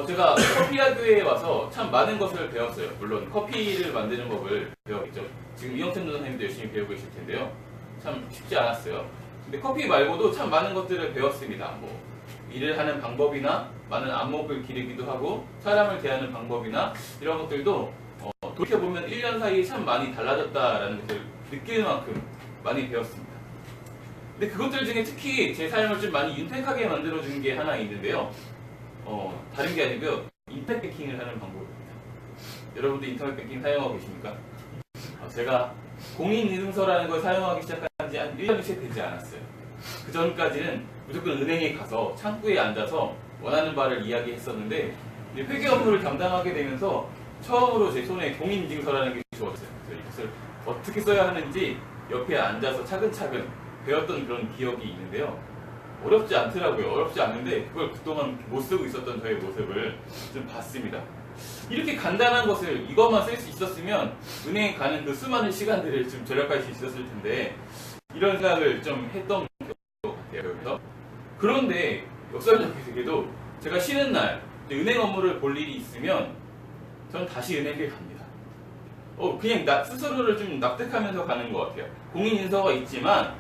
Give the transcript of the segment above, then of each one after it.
제가 커피 학교에 와서 참 많은 것을 배웠어요. 물론 커피를 만드는 법을 배웠죠. 지금 이영찬 선생님도 열심히 배우고 계실 텐데요. 참 쉽지 않았어요. 근데 커피 말고도 참 많은 것들을 배웠습니다. 뭐 일을 하는 방법이나 많은 안목을 기르기도 하고 사람을 대하는 방법이나 이런 것들도 돌이켜보면 1년 사이에 참 많이 달라졌다라는 것을 느낄 만큼 많이 배웠습니다. 근데 그것들 중에 특히 제 삶을 좀 많이 윤택하게 만들어준 게 하나 있는데요. 다른 게 아니고요. 인터넷 뱅킹을 하는 방법입니다. 여러분들 인터넷 뱅킹 사용하고 계십니까? 제가 공인인증서라는 걸 사용하기 시작한 지 한 1년이 채 되지 않았어요. 그 전까지는 무조건 은행에 가서 창구에 앉아서 원하는 바를 이야기했었는데 회계 업무를 담당하게 되면서 처음으로 제 손에 공인인증서라는 게 주어졌어요. 그래서 이것을 어떻게 써야 하는지 옆에 앉아서 차근차근 배웠던 그런 기억이 있는데요. 어렵지 않더라고요. 어렵지 않은데 그걸 그동안 못 쓰고 있었던 저의 모습을 좀 봤습니다. 이렇게 간단한 것을 이것만 쓸 수 있었으면 은행에 가는 그 수많은 시간들을 좀 절약할 수 있었을 텐데 이런 생각을 좀 했던 것 같아요. 그런데 역설적이게도 제가 쉬는 날 은행 업무를 볼 일이 있으면 저는 다시 은행에 갑니다. 그냥 나 스스로를 좀 납득하면서 가는 것 같아요. 공인인증서가 있지만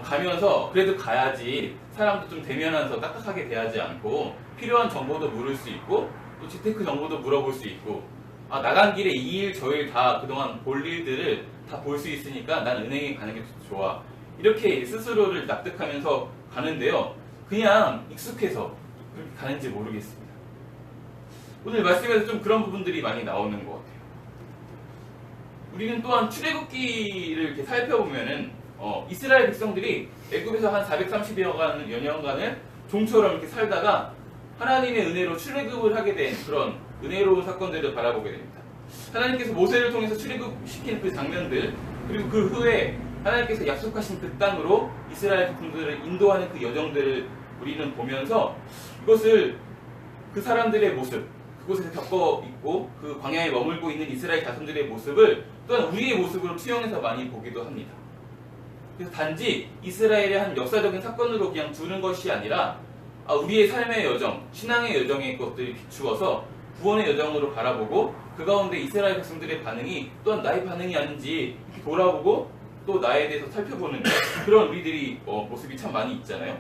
가면서 그래도 가야지 사람도 좀 대면하면서 딱딱하게 대하지 않고 필요한 정보도 물을 수 있고 또 재테크 정보도 물어볼 수 있고 나간 길에 이 일 저 일 다 그동안 볼 일들을 다 볼 수 있으니까 난 은행에 가는 게 좋아. 이렇게 스스로를 납득하면서 가는데요. 그냥 익숙해서 그렇게 가는지 모르겠습니다. 오늘 말씀에서 좀 그런 부분들이 많이 나오는 것 같아요. 우리는 또한 출애굽기를 이렇게 살펴보면은 이스라엘 백성들이 애굽에서 한 430여 년간을 종처럼 이렇게 살다가 하나님의 은혜로 출애굽을 하게 된 그런 은혜로운 사건들을 바라보게 됩니다. 하나님께서 모세를 통해서 출애굽시킨 그 장면들, 그리고 그 후에 하나님께서 약속하신 그 땅으로 이스라엘 백성들을 인도하는 그 여정들을 우리는 보면서 이것을 그 사람들의 모습, 그곳에서 겪어 있고 그 광야에 머물고 있는 이스라엘 자손들의 모습을 또한 우리의 모습으로 투영해서 많이 보기도 합니다. 그래서 단지 이스라엘의 한 역사적인 사건으로 그냥 두는 것이 아니라 우리의 삶의 여정, 신앙의 여정의 것들을 비추어서 구원의 여정으로 바라보고 그 가운데 이스라엘 백성들의 반응이 또한 나의 반응이 아닌지 이렇게 돌아보고 또 나에 대해서 살펴보는 그런 우리들이 모습이 참 많이 있잖아요.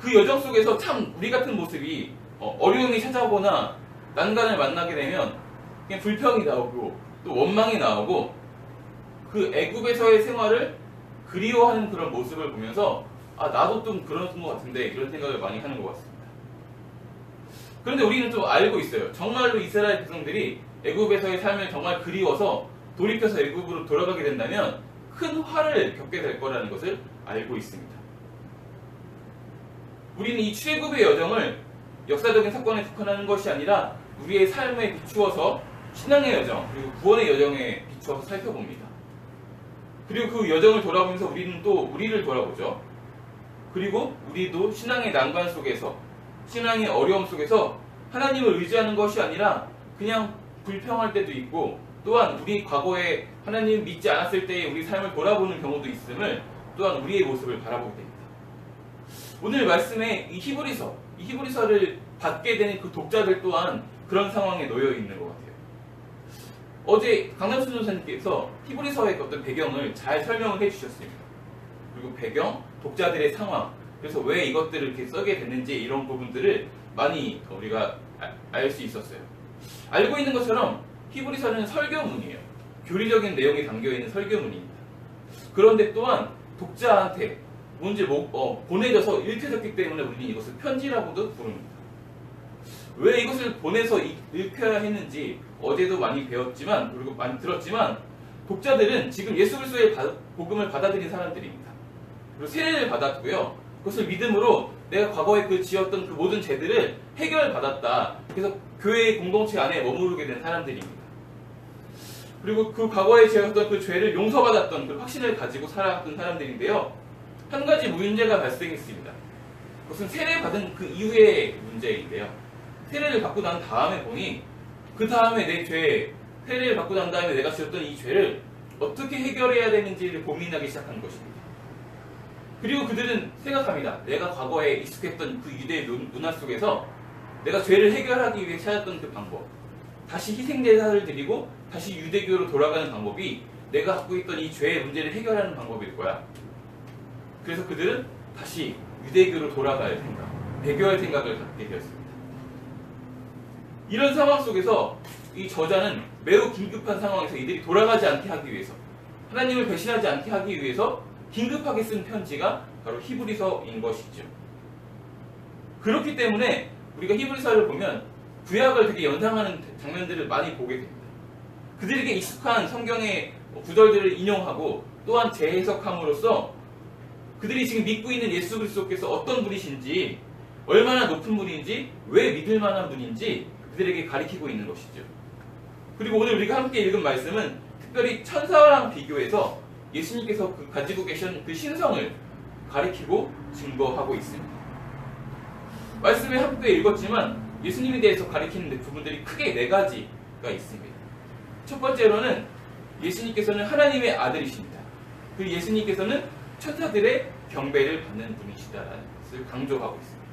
그 여정 속에서 참 우리 같은 모습이 어려움이 찾아오거나 난간을 만나게 되면 그냥 불평이 나오고 또 원망이 나오고 그 애굽에서의 생활을 그리워하는 그런 모습을 보면서 나도 좀 그런 것 같은데 이런 생각을 많이 하는 것 같습니다. 그런데 우리는 좀 알고 있어요. 정말로 이스라엘 백성들이 애굽에서의 삶을 정말 그리워서 돌이켜서 애굽으로 돌아가게 된다면 큰 화를 겪게 될 거라는 것을 알고 있습니다. 우리는 이 출애굽의 여정을 역사적인 사건에 속하는 것이 아니라 우리의 삶에 비추어서 신앙의 여정 그리고 구원의 여정에 비추어서 살펴봅니다. 그리고 그 여정을 돌아보면서 우리는 또 우리를 돌아보죠. 그리고 우리도 신앙의 난관 속에서 신앙의 어려움 속에서 하나님을 의지하는 것이 아니라 그냥 불평할 때도 있고 또한 우리 과거에 하나님을 믿지 않았을 때의 우리 삶을 돌아보는 경우도 있음을 또한 우리의 모습을 바라보게 됩니다. 오늘 말씀에 이 히브리서를 받게 되는 그 독자들 또한 그런 상황에 놓여 있는 것 같아요. 어제 강남순 전사님께서 히브리서의 어떤 배경을 잘 설명을 해주셨습니다. 그리고 배경, 독자들의 상황, 그래서 왜 이것들을 이렇게 써게 됐는지 이런 부분들을 많이 우리가 알 수 있었어요. 알고 있는 것처럼 히브리서는 설교문이에요. 교리적인 내용이 담겨있는 설교문입니다. 그런데 또한 독자한테 뭔지 보내져서 읽혀졌기 때문에 우리는 이것을 편지라고도 부릅니다. 왜 이것을 보내서 읽혀야 했는지 어제도 많이 배웠지만 그리고 많이 들었지만 독자들은 지금 예수 그리스도의 복음을 받아들인 사람들입니다. 그리고 세례를 받았고요. 그것을 믿음으로 내가 과거에 지었던 그 모든 죄들을 해결받았다. 그래서 교회의 공동체 안에 머무르게 된 사람들입니다. 그리고 그 과거에 지었던 그 죄를 용서받았던 그 확신을 가지고 살아왔던 사람들인데요. 한 가지 문제가 발생했습니다. 그것은 세례받은 그 이후의 문제인데요. 세례를 받고 난 다음에 보니 그 다음에 내 죄, 세례를 받고 난 다음에 내가 지었던 이 죄를 어떻게 해결해야 되는지를 고민하기 시작한 것입니다. 그리고 그들은 생각합니다. 내가 과거에 익숙했던 그 유대의 문화 속에서 내가 죄를 해결하기 위해 찾았던 그 방법, 다시 희생제사를 드리고 다시 유대교로 돌아가는 방법이 내가 갖고 있던 이 죄의 문제를 해결하는 방법일 거야. 그래서 그들은 다시 유대교로 돌아갈 생각, 배교할 생각을 갖게 되었습니다. 이런 상황 속에서 이 저자는 매우 긴급한 상황에서 이들이 돌아가지 않게 하기 위해서, 하나님을 배신하지 않게 하기 위해서 긴급하게 쓴 편지가 바로 히브리서인 것이죠. 그렇기 때문에 우리가 히브리서를 보면 구약을 되게 연상하는 장면들을 많이 보게 됩니다. 그들에게 익숙한 성경의 구절들을 인용하고 또한 재해석함으로써 그들이 지금 믿고 있는 예수 그리스도께서 어떤 분이신지, 얼마나 높은 분인지, 왜 믿을 만한 분인지 그들에게 가리키고 있는 것이죠. 그리고 오늘 우리가 함께 읽은 말씀은 특별히 천사랑 비교해서 예수님께서 가지고 계신 그 신성을 가리키고 증거하고 있습니다. 말씀을 함께 읽었지만 예수님에 대해서 가리키는 부분들이 크게 4가지가 있습니다. 첫 번째로는 예수님께서는 하나님의 아들이십니다. 그리고 예수님께서는 천사들의 경배를 받는 분이시다라는 것을 강조하고 있습니다.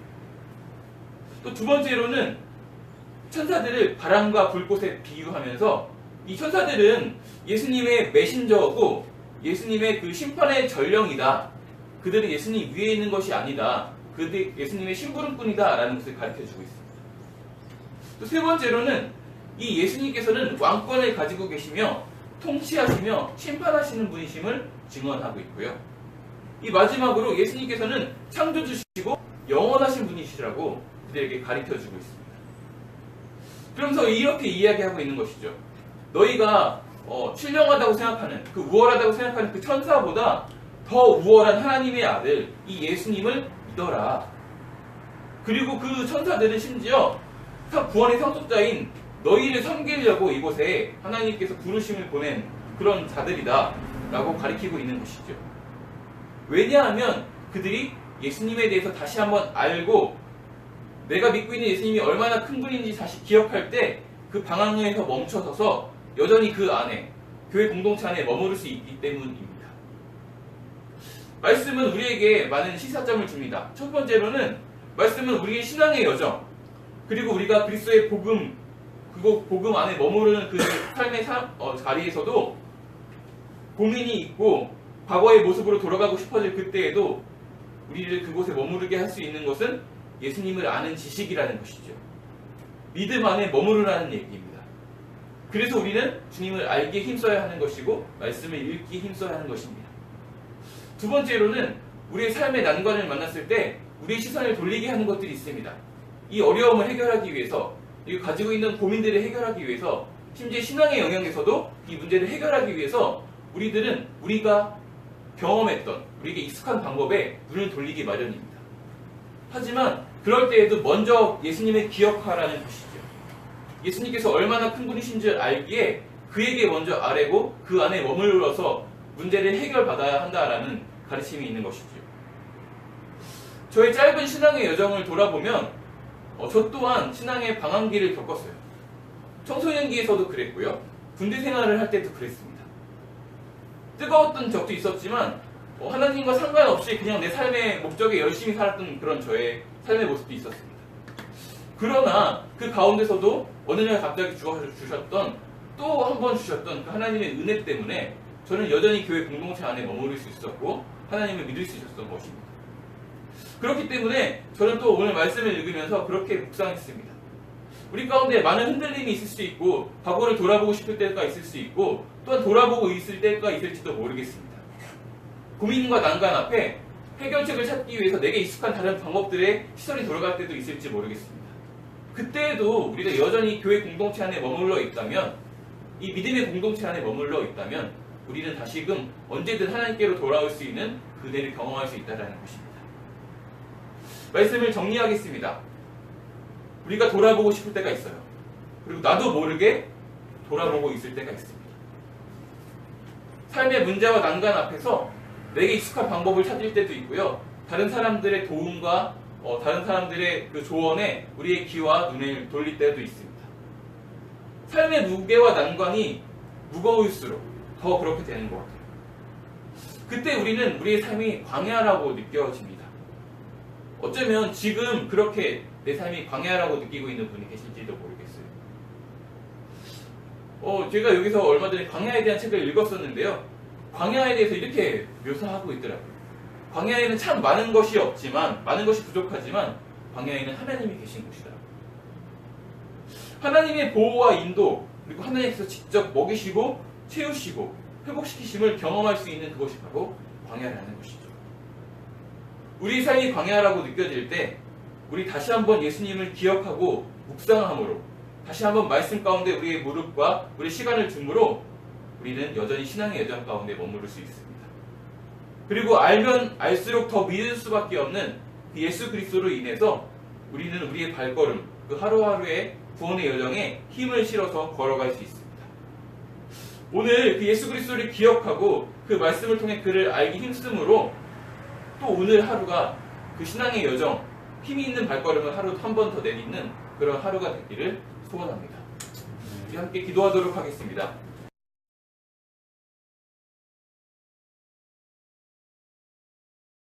또 두 번째로는 천사들을 바람과 불꽃에 비유하면서 이 천사들은 예수님의 메신저고 예수님의 그 심판의 전령이다. 그들은 예수님 위에 있는 것이 아니다. 그들 예수님의 심부름꾼이다 라는 것을 가르쳐주고 있습니다. 또 세 번째로는 이 예수님께서는 왕권을 가지고 계시며 통치하시며 심판하시는 분이심을 증언하고 있고요. 이 마지막으로 예수님께서는 창조주시고 영원하신 분이시라고 그들에게 가르쳐주고 있습니다. 그러면서 이렇게 이야기하고 있는 것이죠. 너희가 신령하다고 생각하는, 그 우월하다고 생각하는 그 천사보다 더 우월한 하나님의 아들 이 예수님을 믿어라. 그리고 그 천사들은 심지어 구원의 상속자인 너희를 섬기려고 이곳에 하나님께서 부르심을 보낸 그런 자들이다 라고 가리키고 있는 것이죠. 왜냐하면 그들이 예수님에 대해서 다시 한번 알고 내가 믿고 있는 예수님이 얼마나 큰 분인지 다시 기억할 때 그 방황에서 멈춰서서 여전히 그 안에, 교회 공동체 안에 머무를 수 있기 때문입니다. 말씀은 우리에게 많은 시사점을 줍니다. 첫 번째로는 말씀은 우리의 신앙의 여정, 그리고 우리가 그리스도의 복음, 복음 안에 머무르는 그 삶의 자리에서도 고민이 있고 과거의 모습으로 돌아가고 싶어질 그때에도 우리를 그곳에 머무르게 할 수 있는 것은 예수님을 아는 지식이라는 것이죠. 믿음 안에 머무르라는 얘기입니다. 그래서 우리는 주님을 알기에 힘써야 하는 것이고 말씀을 읽기에 힘써야 하는 것입니다. 두 번째로는 우리의 삶의 난관을 만났을 때 우리의 시선을 돌리게 하는 것들이 있습니다. 이 어려움을 해결하기 위해서, 가지고 있는 고민들을 해결하기 위해서, 심지어 신앙의 영역에서도 이 문제를 해결하기 위해서 우리가 경험했던, 우리에게 익숙한 방법에 눈을 돌리기 마련입니다. 하지만 그럴 때에도 먼저 예수님을 기억하라는 것이죠. 예수님께서 얼마나 큰 분이신지 알기에 그에게 먼저 아뢰고 그 안에 머물러서 문제를 해결받아야 한다라는 가르침이 있는 것이죠. 저의 짧은 신앙의 여정을 돌아보면 저 또한 신앙의 방황기를 겪었어요. 청소년기에서도 그랬고요. 군대 생활을 할 때도 그랬습니다. 뜨거웠던 적도 있었지만 하나님과 상관없이 그냥 내 삶의 목적에 열심히 살았던 그런 저의 삶의 모습도 있었습니다. 그러나 그 가운데서도 어느 날 갑자기 주셨던, 또 한 번 주셨던 그 하나님의 은혜 때문에 저는 여전히 교회 공동체 안에 머무를 수 있었고 하나님을 믿을 수 있었던 것입니다. 그렇기 때문에 저는 또 오늘 말씀을 읽으면서 그렇게 묵상했습니다. 우리 가운데 많은 흔들림이 있을 수 있고 과거를 돌아보고 싶을 때가 있을 수 있고 또한 돌아보고 있을 때가 있을지도 모르겠습니다. 고민과 난관 앞에 해결책을 찾기 위해서 내게 익숙한 다른 방법들에 시선이 돌아갈 때도 있을지 모르겠습니다. 그때에도 우리가 여전히 교회 공동체 안에 머물러 있다면, 이 믿음의 공동체 안에 머물러 있다면 우리는 다시금 언제든 하나님께로 돌아올 수 있는 그대를 경험할 수 있다는 것입니다. 말씀을 정리하겠습니다. 우리가 돌아보고 싶을 때가 있어요. 그리고 나도 모르게 돌아보고 있을 때가 있습니다. 삶의 문제와 난관 앞에서 내게 익숙한 방법을 찾을 때도 있고요. 다른 사람들의 도움과 다른 사람들의 그 조언에 우리의 귀와 눈을 돌릴 때도 있습니다. 삶의 무게와 난관이 무거울수록 더 그렇게 되는 것 같아요. 그때 우리는 우리의 삶이 광야라고 느껴집니다. 어쩌면 지금 그렇게 내 삶이 광야라고 느끼고 있는 분이 계실지도 모르겠어요. 제가 여기서 얼마 전에 광야에 대한 책을 읽었었는데요. 광야에 대해서 이렇게 묘사하고 있더라고요. 광야에는 참 많은 것이 없지만, 많은 것이 부족하지만 광야에는 하나님이 계신 곳이다. 하나님의 보호와 인도, 그리고 하나님께서 직접 먹이시고 채우시고 회복시키심을 경험할 수 있는 그것이 바로 광야라는 것이죠. 우리 삶이 광야라고 느껴질 때 우리 다시 한번 예수님을 기억하고 묵상함으로, 다시 한번 말씀 가운데 우리의 무릎과 우리 시간을 줌으로 우리는 여전히 신앙의 여정 가운데 머무를 수 있습니다. 그리고 알면 알수록 더 믿을 수밖에 없는 그 예수 그리스도로 인해서 우리는 우리의 발걸음, 그 하루하루의 구원의 여정에 힘을 실어서 걸어갈 수 있습니다. 오늘 그 예수 그리스도를 기억하고 그 말씀을 통해 그를 알기 힘쓰므로 또 오늘 하루가 그 신앙의 여정, 힘이 있는 발걸음을 하루 한 번 더 내딛는 그런 하루가 되기를 소원합니다. 우리 함께 기도하도록 하겠습니다.